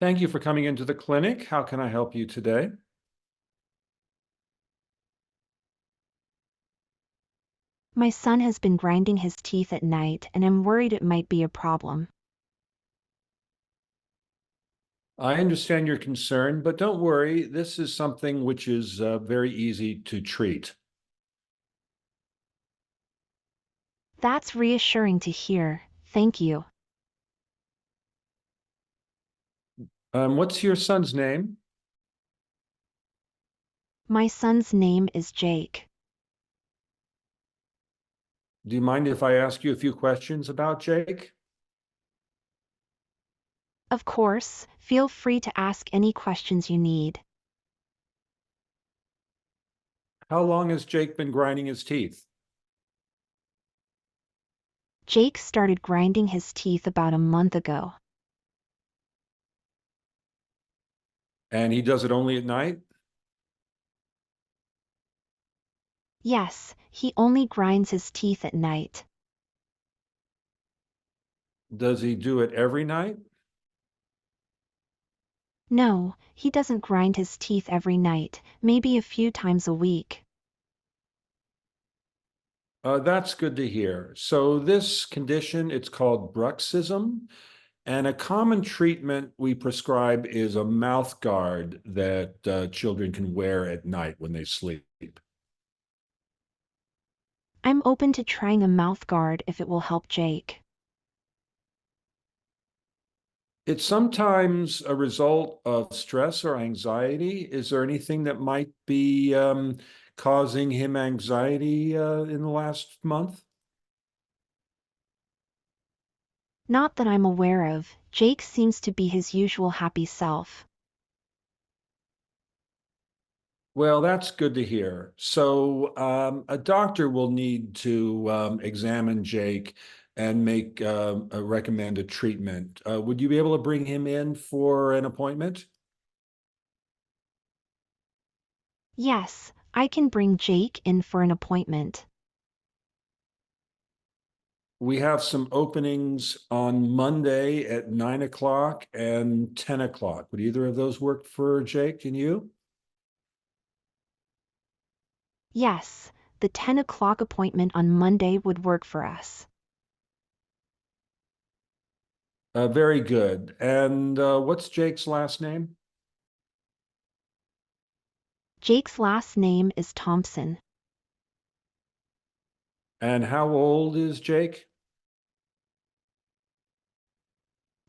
Thank you for coming into the clinic. How can I help you today? My son has been grinding his teeth at night, and I'm worried it might be a problem. I understand your concern, but don't worry. This is something which is very easy to treat. That's reassuring to hear. Thank you. What's your son's name? My son's name is Jake. Do you mind if I ask you a few questions about Jake? Of course, feel free to ask any questions you need. How long has Jake been grinding his teeth? Jake started grinding his teeth about a month ago. And he does it only at night? Yes, he only grinds his teeth at night. Does he do it every night? No, he doesn't grind his teeth every night, maybe a few times a week. That's good to hear. So this condition, it's called bruxism. And a common treatment we prescribe is a mouth guard that children can wear at night when they sleep. I'm open to trying a mouth guard if it will help Jake. It's sometimes a result of stress or anxiety. Is there anything that might be causing him anxiety in the last month? Not that I'm aware of, Jake seems to be his usual happy self. Well, that's good to hear. So, a doctor will need to examine Jake and make a recommended treatment. Would you be able to bring him in for an appointment? Yes, I can bring Jake in for an appointment. We have some openings on Monday at 9 o'clock and 10 o'clock. Would either of those work for Jake and you? Yes, the 10 o'clock appointment on Monday would work for us. Very good. And what's Jake's last name? Jake's last name is Thompson. And how old is Jake?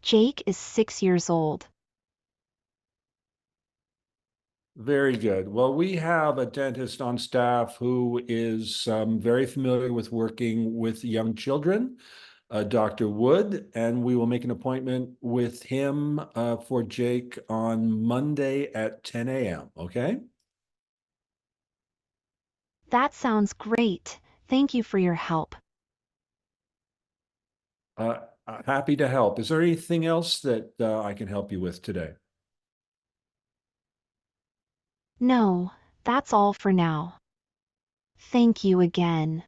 Jake is 6 years old. Very good. Well, we have a dentist on staff who is very familiar with working with young children, Dr. Wood, and we will make an appointment with him for Jake on Monday at 10 a.m. Okay? That sounds great. Thank you for your help. Uh, Happy to help. Is there anything else that I can help you with today? No, that's all for now. Thank you again.